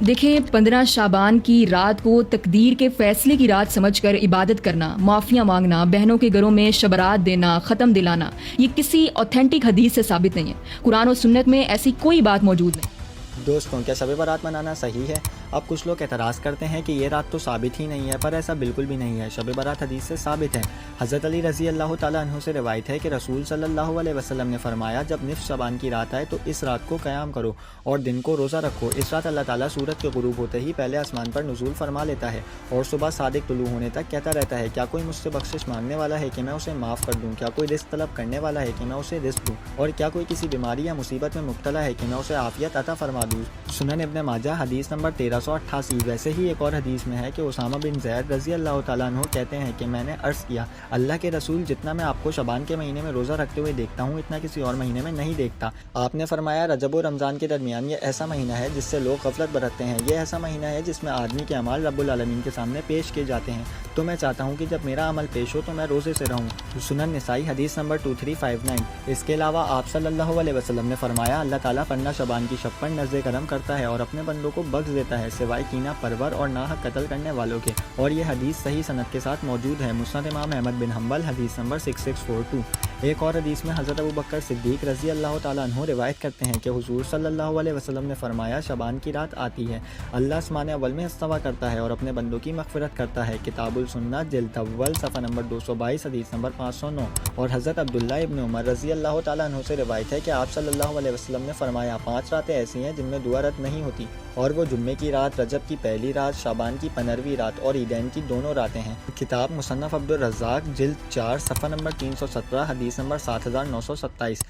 دیکھیں 15 شعبان کی رات کو تقدیر کے فیصلے کی رات سمجھ کر عبادت کرنا، معافیاں مانگنا، بہنوں کے گھروں میں شبرات دینا، ختم دلانا، یہ کسی اوتھینٹک حدیث سے ثابت نہیں ہے۔ قرآن و سنت میں ایسی کوئی بات موجود نہیں۔ دوستوں، کیا شب برات منانا صحیح ہے؟ اب کچھ لوگ اعتراض کرتے ہیں کہ یہ رات تو ثابت ہی نہیں ہے، پر ایسا بالکل بھی نہیں ہے۔ شب برات حدیث سے ثابت ہے۔ حضرت علی رضی اللہ تعالیٰ عنہ سے روایت ہے کہ رسول صلی اللہ علیہ وسلم نے فرمایا، جب نصف شعبان کی رات آئے تو اس رات کو قیام کرو اور دن کو روزہ رکھو۔ اس رات اللہ تعالیٰ سورج کے غروب ہوتے ہی پہلے آسمان پر نزول فرما لیتا ہے اور صبح صادق طلوع ہونے تک کہتا رہتا ہے، کیا کوئی مجھ سے بخشش مانگنے والا ہے کہ میں اسے معاف کر دوں؟ کیا کوئی رزق طلب کرنے والا ہے کہ میں اسے رزق دوں؟ اور کیا کوئی کسی بیماری یا مصیبت میں مبتلا ہے کہ میں اسے عافیت عطا فرما دوں؟ سنن ابن ماجہ حدیث نمبر 1388۔ ویسے ہی ایک اور حدیث میں ہے کہ اسامہ بن زید رضی اللہ تعالیٰ عنہ کہتے ہیں کہ میں نے عرض کیا، اللہ کے رسول، جتنا میں آپ کو شعبان کے مہینے میں روزہ رکھتے ہوئے دیکھتا ہوں اتنا کسی اور مہینے میں نہیں دیکھتا۔ آپ نے فرمایا، رجب و رمضان کے درمیان یہ ایسا مہینہ ہے جس سے لوگ غفلت برتتے ہیں، یہ ایسا مہینہ ہے جس میں آدمی کے اعمال رب العالمین کے سامنے پیش کیے جاتے ہیں، تو میں چاہتا ہوں کہ جب میرا عمل پیش ہو تو میں روزے سے رہوں۔ سنن نسائی حدیث نمبر 2359۔ اس کے علاوہ آپ صلی اللہ علیہ وسلم نے فرمایا، اللہ تعالیٰ 15 شعبان کی شب پر نزد کرم کرتا ہے اور اپنے بندوں کو بخش دیتا ہے سوائے کینہ پرور اور ناحق قتل کرنے والوں کے، اور یہ حدیث صحیح سند کے ساتھ موجود ہے۔ مسند امام احمد بن حنبل حدیث نمبر 6642۔ ایک اور حدیث میں حضرت ابوبکر صدیق رضی اللہ تعالیٰ عنہ روایت کرتے ہیں کہ حضور صلی اللہ علیہ وسلم نے فرمایا، شعبان کی رات آتی ہے، اللہ آسمان اول میں استوا کرتا ہے اور اپنے بندوں کی مغفرت کرتا ہے۔ کتاب السنہ جلد اول صفحہ نمبر 222 حدیث نمبر 509۔ اور حضرت عبداللہ ابن عمر رضی اللہ تعالیٰ عنہ سے روایت ہے کہ آپ صلی اللہ علیہ وسلم نے فرمایا، 5 راتیں ایسی ہیں جن میں دعا رد نہیں ہوتی، اور وہ جمعے کی رات، رجب کی پہلی رات، شعبان کی 15ویں رات اور عیدین کی دونوں راتیں ہیں۔ کتاب مصنف عبد الرزاق جلد 4 صفحہ نمبر 317 حدیث نمبر 7927۔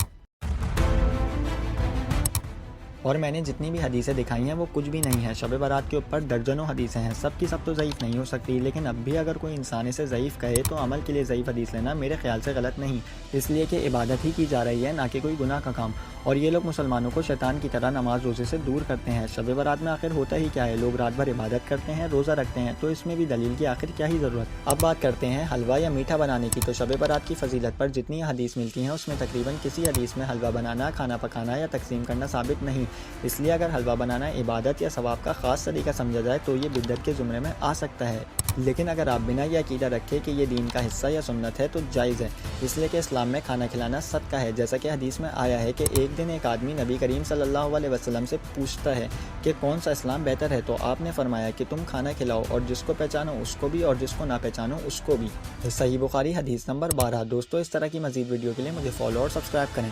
اور میں نے جتنی بھی حدیثیں دکھائی ہیں وہ کچھ بھی نہیں ہے۔ شب برات کے اوپر درجنوں حدیثیں ہیں، سب کی سب تو ضعیف نہیں ہو سکتی، لیکن اب بھی اگر کوئی انسان اسے ضعیف کہے تو عمل کے لیے ضعیف حدیث لینا میرے خیال سے غلط نہیں، اس لیے کہ عبادت ہی کی جا رہی ہے، نہ کہ کوئی گناہ کا کام۔ اور یہ لوگ مسلمانوں کو شیطان کی طرح نماز روزے سے دور کرتے ہیں۔ شب برات میں آخر ہوتا ہی کیا ہے؟ لوگ رات بھر عبادت کرتے ہیں، روزہ رکھتے ہیں، تو اس میں بھی دلیل کی آخر کیا ہی ضرورت؟ اب بات کرتے ہیں حلوہ یا میٹھا بنانے کی۔ تو شب برات کی فضیلت پر جتنی حدیث ملتی ہیں اس میں تقریباً کسی حدیث میں حلوہ بنانا، کھانا پکانا یا تقسیم کرنا ثابت نہیں، اس لیے اگر حلوہ بنانا عبادت یا ثواب کا خاص طریقہ سمجھا جائے تو یہ بدعت کے زمرے میں آ سکتا ہے، لیکن اگر آپ بنا یہ عقیدہ رکھے کہ یہ دین کا حصہ یا سنت ہے تو جائز ہے، اس لیے کہ اسلام میں کھانا کھلانا صدقہ ہے، جیسا کہ حدیث میں آیا ہے کہ ایک دن ایک آدمی نبی کریم صلی اللہ علیہ وسلم سے پوچھتا ہے کہ کون سا اسلام بہتر ہے، تو آپ نے فرمایا کہ تم کھانا کھلاؤ اور جس کو پہچانو اس کو بھی اور جس کو نہ پہچانو اس کو بھی۔ صحیح بخاری حدیث نمبر 12۔ دوستو، اس طرح کی مزید ویڈیو کے لیے مجھے فالو اور سبسکرائب کریں۔